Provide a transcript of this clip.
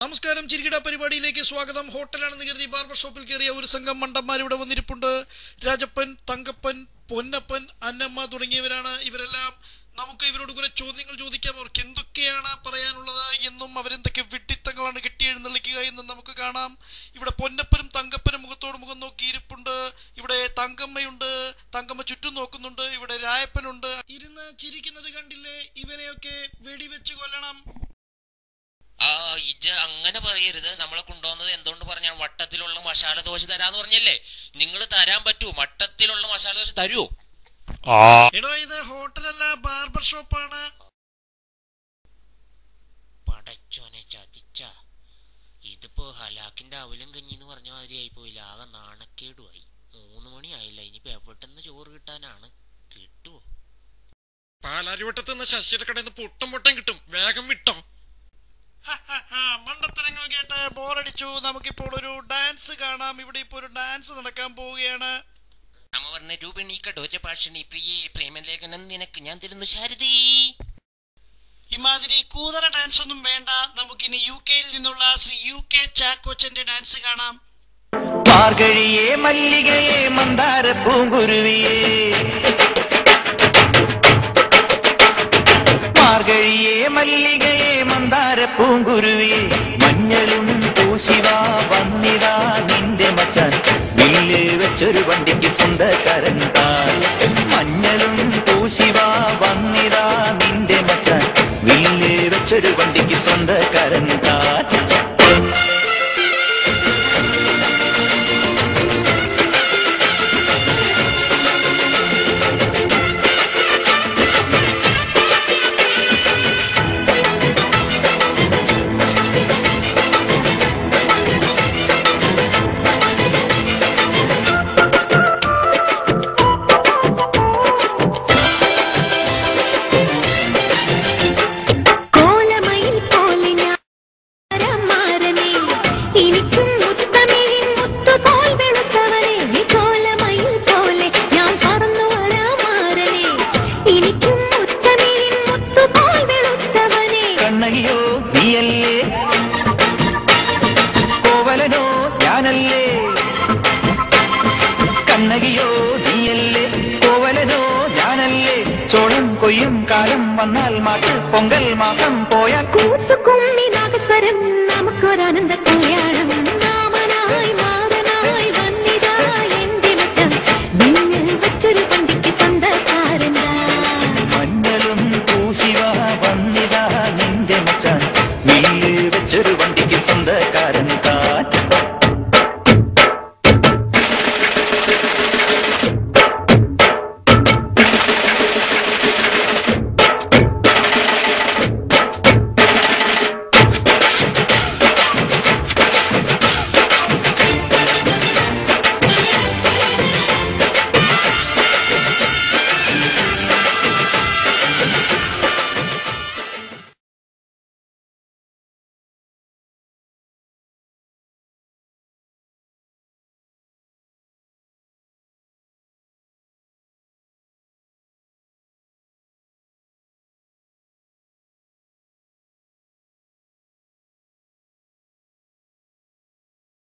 നമസ്കാരം, ചിരികിട പരിപാടിയിലേക്ക് സ്വാഗതം. ഹോട്ടലാണെന്ന് കരുതി ബാർബർ ഷോപ്പിൽ കയറിയ ഒരു സംഘം മണ്ടന്മാർ ഇവിടെ വന്നിരിപ്പുണ്ട്. രാജപ്പൻ, തങ്കപ്പൻ, പൊന്നപ്പൻ, അന്നമ്മ തുടങ്ങിയവരാണ് ഇവരെല്ലാം. നമുക്ക് ഇവരോട് കുറെ ചോദ്യങ്ങൾ ചോദിക്കാം. അവർക്ക് എന്തൊക്കെയാണ് പറയാനുള്ളത് എന്നും അവരെന്തൊക്കെ വിഡ്ഢിത്തങ്ങളാണ് കെട്ടിയെഴുന്നള്ളിക്കുക എന്നും നമുക്ക് കാണാം. ഇവിടെ പൊന്നപ്പനും തങ്കപ്പനും മുഖത്തോട് മുഖം നോക്കി ഇരിപ്പുണ്ട്. ഇവിടെ തങ്കമ്മയുണ്ട്, തങ്കമ്മ ചുറ്റും നോക്കുന്നുണ്ട്. ഇവിടെ രായപ്പനുണ്ട്. ഇരുന്ന് ചിരിക്കുന്നത് കണ്ടില്ലേ? ഇവരെയൊക്കെ വെടിവെച്ച് കൊല്ലണം. ഇജ അങ്ങനെ പറയരുത്. നമ്മളെ കൊണ്ടുവന്നത് എന്തുകൊണ്ട് പറഞ്ഞാൽ വട്ടത്തിലുള്ള മസാല ദോശ തരാന്ന് പറഞ്ഞല്ലേ. നിങ്ങൾ തരാൻ പറ്റൂ? വട്ടത്തിലുള്ള മസാല ദോശ തരുമോ? എടോ, ഇത് ഹോട്ടലല്ല, ബാർബർ ഷോപ്പാണ്. പടച്ചോനെ ചതിച്ച. ഇതിപ്പോ ഹലാക്കിന്റെ അവലും കഞ്ഞിന്ന് പറഞ്ഞ മാതിരി ആയി പോയില്ല. ആകെ നാണക്കേടുമായി. 3 മണി ആയില്ല. ഇനിയിപ്പോ എവിടെന്ന് ചോറ് കിട്ടാനാണ്? കിട്ടുവോ? പാലാരിവട്ടത്ത് നിന്ന് ശശിയുടെ കടയിൽ നിന്ന് പുട്ടും കിട്ടും. വേഗം വിട്ടോ. മണ്ടത്തരങ്ങൾ കേട്ട് ബോറടിച്ചു. നമുക്കിപ്പോൾ ഒരു ഡാൻസ് കാണാം. ഇവിടെ ഇപ്പൊ ഒരു ഡാൻസ് നടക്കാൻ പോവുകയാണ്. അമവർണ്ണ രൂപിണി കടോജ ഭാഷണി പ്രിയേ പ്രേമലേഖനം നിനക്ക് ഞാൻ തരുന്നു ശാരദി. ഇമാതിരി കൂതറ ഡാൻസ് ഒന്നും വേണ്ട. നമുക്കിനി UK-യിൽ നിന്നുള്ള ശ്രീ UK ചാക്കോച്ചന്റെ ഡാൻസ് കാണാം. മാർഗഴിയേ മല്ലികയെ മന്ദാര പൂങ്കുരുവിയേ, മാർഗഴിയേ മല്ലികയെ മന്ദാര പൂങ്കുരുവിയെ, മഞ്ഞളും പൂശിവാ വന്നിതാ നിന്റെ മച്ചാൻ, വില്ല് വെച്ചൊരു വണ്ടിക്ക് സ്വന്തക്കാരൻ താൻ. മഞ്ഞളും പൂശിവാ വന്നിതാ നിന്റെ മച്ചാൻ, വില്ല് വെച്ചൊരു വണ്ടിക്ക് സ്വന്തക്കാരൻ താൻ. കണ്ണകിയോ നീയല്ലേ, കോവലനോ ഞാനല്ലേ. കണ്ണകിയോ നീയല്ലേ, കോവലനോ ഞാനല്ലേ. ചോളം കൊയ്യും കാലം വന്നാൽ മാട്ട് പൊങ്കൽ മാസം പോയാൽ കൂത്തുകുമ്മി നാഗസ്വരം നമുക്കൊരാനന്ദ കല്യാണം.